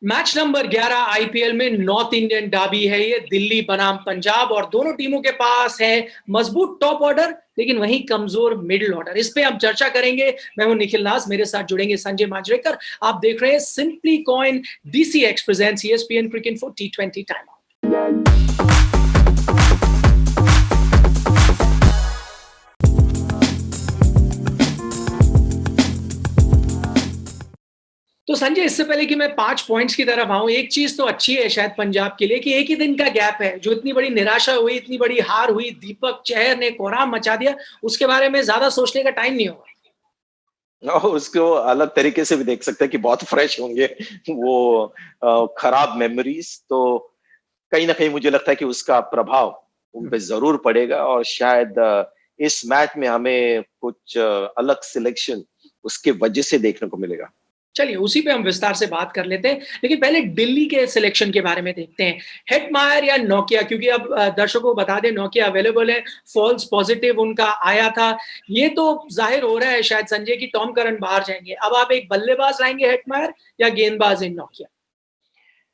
Match number 11 IPL में north Indian Derby है ये, दिल्ली बनाम पंजाब, और दोनों टीमों के पास है मजबूत टॉप ऑर्डर लेकिन वहीं कमजोर मिडिल ऑर्डर। इस पे हम चर्चा करेंगे। मैं हूं निखिल नास, मेरे साथ जुड़ेंगे संजय मांजरेकर। आप देख रहे हैं simply coin DCX presents ESPN cricket for T20 time out. तो संजय, इससे पहले कि मैं 5 पॉइंट्स की तरफ आऊं, एक चीज तो अच्छी है शायद पंजाब के लिए कि एक ही दिन का गैप है। जो इतनी बड़ी निराशा हुई, इतनी बड़ी हार हुई, दीपक चहर ने कोहराम मचा दिया, उसके बारे में ज्यादा सोचने का टाइम नहीं होगा। और उसको अलग तरीके से भी देख सकते हैं कि बहुत फ्रेश होंगे वो खराब मेमोरीज। तो कहीं ना कहीं मुझे लगता है कि उसका प्रभाव उन पे जरूर पड़ेगा और शायद इस मैच में हमें कुछ अलग सिलेक्शन उसके वजह से देखने को मिलेगा। चलिए उसी पे हम विस्तार से बात कर लेते हैं, लेकिन पहले दिल्ली के सिलेक्शन के बारे में देखते हैं। हेटमायर या नोकिया, क्योंकि अब दर्शकों को बता दें नोकिया अवेलेबल है, फॉल्स पॉजिटिव उनका आया था। ये तो जाहिर हो रहा है शायद संजय की टॉम करन बाहर जाएंगे। अब आप एक बल्लेबाज लाएंगे हेटमायर या गेंदबाज इन नोकिया?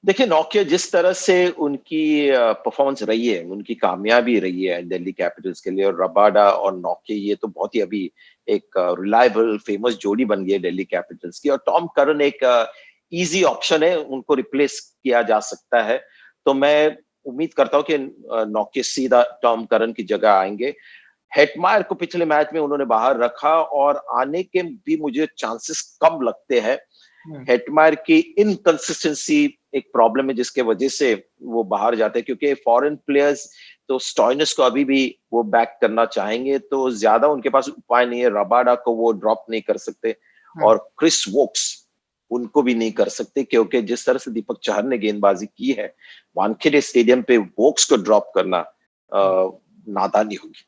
देखिए, नोकिया जिस तरह से उनकी परफॉर्मेंस रही है, उनकी कामयाबी रही है दिल्ली कैपिटल्स के लिए, और रबाडा और नोकिया ये तो बहुत ही अभी एक रिलायबल फेमस जोड़ी बन गई है दिल्ली कैपिटल्स की। और टॉम करन एक इजी ऑप्शन है, उनको रिप्लेस किया जा सकता है। तो मैं उम्मीद करता हूं कि नोकिया सीधा टॉम करन की जगह आएंगे। हेटमायर को पिछले मैच में उन्होंने बाहर रखा और आने के भी मुझे चांसेस कम लगते हैं। हेटमायर की इनकंसिस्टेंसी एक प्रॉब्लम है जिसके वजह से वो बाहर जाते हैं, क्योंकि फॉरेन प्लेयर्स तो स्टॉइनिस को अभी भी वो बैक करना चाहेंगे, तो ज्यादा उनके पास उपाय नहीं है। रबाडा को वो ड्रॉप नहीं कर सकते और क्रिस वोक्स उनको भी नहीं कर सकते, क्योंकि जिस तरह से दीपक चहर ने गेंदबाजी की है वानखेड़े स्टेडियम पे, वोक्स को ड्रॉप करना नादानी होगी।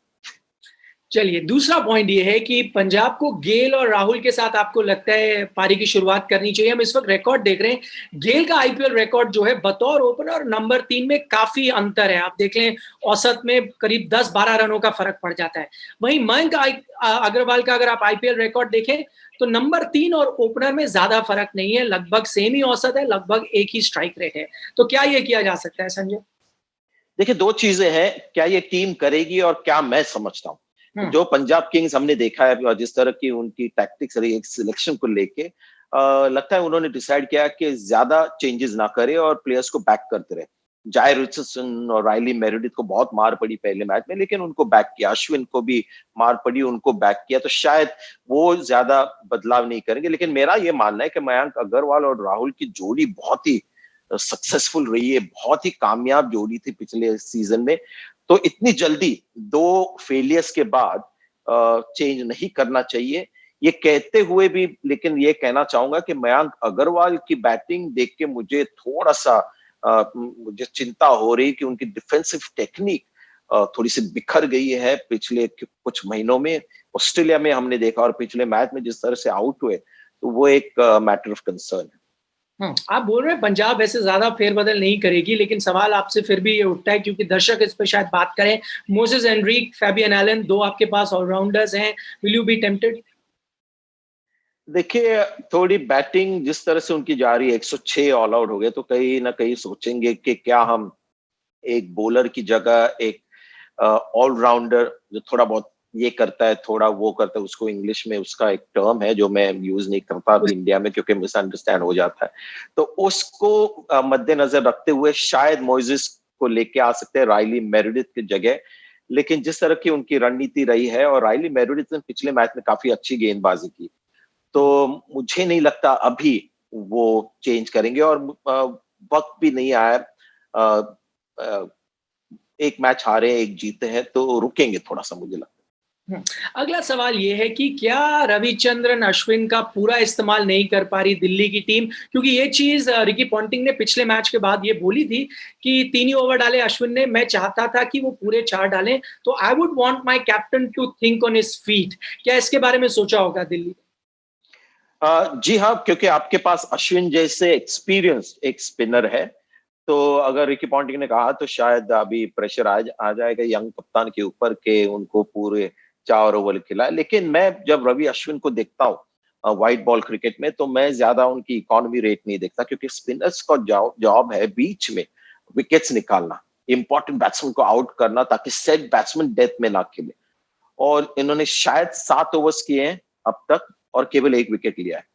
चलिए दूसरा पॉइंट ये है कि पंजाब को गेल और राहुल के साथ आपको लगता है पारी की शुरुआत करनी चाहिए? हम इस वक्त रिकॉर्ड देख रहे हैं, गेल का आईपीएल रिकॉर्ड जो है बतौर ओपनर नंबर 3 में काफी अंतर है। आप देख लें औसत में करीब 10-12 रनों का फर्क पड़ जाता है। वहीं मयंक अग्रवाल का अगर आप आईपीएल रिकॉर्ड देखें तो नंबर 3 और ओपनर में ज्यादा फर्क नहीं है, लगभग सेम ही औसत है, लगभग एक ही स्ट्राइक रेट है। तो क्या ये किया जा सकता है संजय? देखिए, दो चीजें हैं, क्या ये टीम करेगी और क्या मैं समझता हूँ। जो पंजाब किंग्स हमने देखा है, जिस तरह की उनकी टैक्टिक्स रही है सिलेक्शन को लेके, लगता है उन्होंने डिसाइड किया कि ज्यादा चेंजेस ना करे और प्लेयर्स को बैक करते रहे। जायर रिचर्डसन और राइली मेरेडिथ को बहुत मार पड़ी पहले मैच में, लेकिन उनको बैक किया। अश्विन को भी मार पड़ी, उनको बैक किया। तो शायद वो ज्यादा बदलाव नहीं करेंगे। लेकिन मेरा ये मानना है कि मयंक अग्रवाल और राहुल की जोड़ी बहुत ही सक्सेसफुल रही है, बहुत ही कामयाब जोड़ी थी पिछले सीजन में। तो इतनी जल्दी दो फेलियर्स के बाद चेंज नहीं करना चाहिए। ये कहते हुए भी लेकिन ये कहना चाहूंगा कि मयंक अग्रवाल की बैटिंग देख के मुझे थोड़ा सा मुझे चिंता हो रही कि उनकी डिफेंसिव टेक्निक थोड़ी सी बिखर गई है पिछले कुछ महीनों में। ऑस्ट्रेलिया में हमने देखा और पिछले मैच में जिस तरह से आउट हुए, तो वो एक मैटर ऑफ कंसर्न है। आप बोल रहे हैं पंजाब वैसे ज्यादा फेरबदल नहीं करेगी, लेकिन सवाल आपसे फिर भी ये उठता है क्योंकि दर्शक इस पर शायद बात करें। मोसेस एनरिक, फैबियन एलन, दो आपके पास ऑलराउंडर्स हैं। Will you B tempted? देखिए, थोड़ी बैटिंग जिस तरह से उनकी जा रही है, 106 ऑल आउट हो गए, तो कहीं ना कहीं सोचेंगे कि क्या हम एक बॉलर की जगह एक ऑलराउंडर जो थोड़ा बहुत ये करता है, थोड़ा वो करता है, उसको इंग्लिश में उसका एक टर्म है जो मैं यूज नहीं करता अभी इंडिया में क्योंकि मिसअंडरस्टैंड हो जाता है, तो उसको मद्देनजर रखते हुए शायद मोइसेस को लेके आ सकते हैं राइली मेरेडिथ की जगह। लेकिन जिस तरह की उनकी रणनीति रही है, और राइली मेरेडिथ ने पिछले मैच में काफी अच्छी गेंदबाजी की, तो मुझे नहीं लगता अभी वो चेंज करेंगे। और वक्त भी नहीं आया, एक मैच हारे एक जीते हैं, तो रुकेंगे थोड़ा सा मुझे लगता है। अगला सवाल ये है कि क्या रविचंद्रन अश्विन का पूरा इस्तेमाल नहीं कर पा रही दिल्ली की टीम? क्योंकि ये चीज रिकी पॉन्टिंग ने पिछले मैच के बाद ये बोली थी कि 3 ही ओवर डाले अश्विन ने, मैं चाहता था कि वो पूरे 4 डालें, तो I would want my captain to think on his feet. क्या इसके बारे में सोचा होगा दिल्ली? जी हाँ, क्योंकि आपके पास अश्विन जैसे एक्सपीरियंस एक स्पिनर है, तो अगर रिकी पॉन्टिंग ने कहा तो शायद अभी प्रेशर आ जाएगा यंग कप्तान के ऊपर के उनको पूरे 4 ओवर खिलाए। लेकिन मैं जब रवि अश्विन को देखता हूँ, व्हाइट बॉल क्रिकेट में, तो मैं ज्यादा उनकी इकोनॉमी रेट नहीं देखता, क्योंकि स्पिनर्स का जॉब है बीच में विकेट्स निकालना, इंपॉर्टेंट बैट्समैन को आउट करना, ताकि सेट बैट्समैन डेथ में ना खेले। और इन्होंने शायद 7 ओवर्स किए हैं अब तक और केवल 1 विकेट लिया है।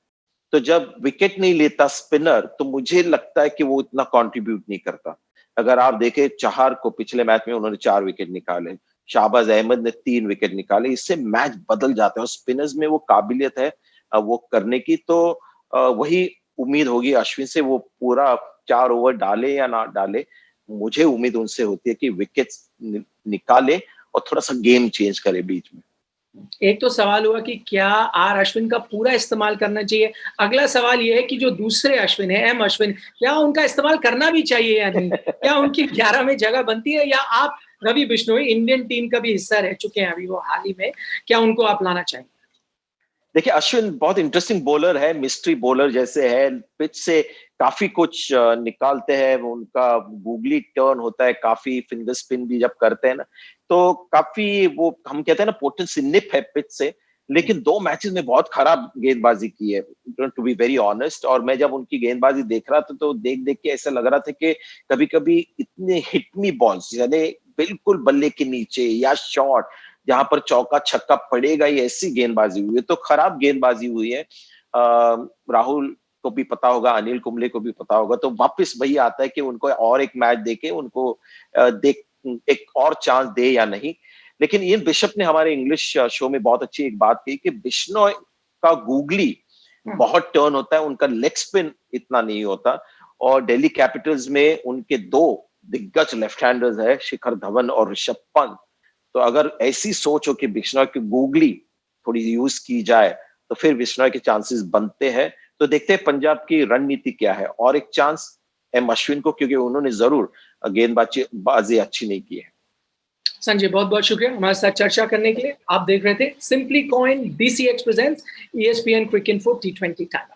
तो जब विकेट नहीं लेता स्पिनर, तो मुझे लगता है कि वो इतना कंट्रीब्यूट नहीं करता। अगर आप देखें चहर को, पिछले मैच में उन्होंने 4 विकेट निकाले, शाहबाज अहमद ने 3 विकेट निकाले, इससे मैच बदल जाते हैं। और स्पिनर्स में वो काबिलियत है वो करने की, तो वही उम्मीद होगी अश्विन से, वो पूरा 4 ओवर डाले या ना डाले, मुझे उम्मीद उनसे होती है कि विकेट्स निकाले और थोड़ा सा गेम चेंज करे बीच में। एक तो सवाल हुआ कि क्या आर अश्विन का पूरा इस्तेमाल करना चाहिए। अगला सवाल ये है कि जो दूसरे अश्विन है, एम अश्विन, क्या उनका इस्तेमाल करना भी चाहिए या नहीं? क्या उनकी 11 में जगह बनती है, या आप रवि बिश्नोई इंडियन टीम का भी हिस्सा रह चुके हैं अभी वो हाल ही में, क्या उनको आप लाना चाहेंगे? देखिए, अश्विन बहुत इंटरेस्टिंग बॉलर है, मिस्ट्री बॉलर जैसे है, पिच से काफी कुछ निकालते हैं, उनका गूगली टर्न होता है, काफी फिंगर स्पिन भी जब करते हैं ना, तो काफी वो हम कहते हैं ना पोटेंसी निप है पिच से। लेकिन 2 मैचेस में बहुत खराब गेंदबाजी की है, टू बी वेरी ऑनेस्ट। और मैं जब उनकी गेंदबाजी देख रहा था, तो देख देख के ऐसा लग रहा था कि कभी कभी इतने हिटमी बॉल्स, यानी बिल्कुल बल्ले के नीचे या शॉट जहां पर चौका छक्का पड़ेगा, ये ऐसी गेंदबाजी हुई है, तो खराब गेंदबाजी हुई है। राहुल को भी पता होगा, अनिल कुंबले को भी पता होगा, तो वापस वही आता है कि उनको और एक मैच देके उनको देख एक और चांस दे या नहीं। लेकिन इयन बिशप ने हमारे इंग्लिश शो में बहुत अच्छी एक बात कही कि बिश्नोई का गूगली बहुत टर्न होता है, उनका लेग स्पिन इतना नहीं होता। और दिल्ली कैपिटल्स में उनके 2 दिग्गज लेफ्ट हैंडर्स है, शिखर धवन और ऋषभ पंत। तो अगर ऐसी सोच हो कि बिश्नोई की गूगली थोड़ी यूज की जाए, तो फिर बिश्नोई के चांसेस बनते हैं। तो देखते हैं पंजाब की रणनीति क्या है। और एक चांस एम अश्विन को, क्योंकि उन्होंने जरूर गेंदबाजी अच्छी नहीं की है। संजय, बहुत बहुत शुक्रिया हमारे साथ चर्चा करने के लिए। आप देख रहे थे simply coin, DCX presents ESPN क्रिक इन्फो T20 टाइम।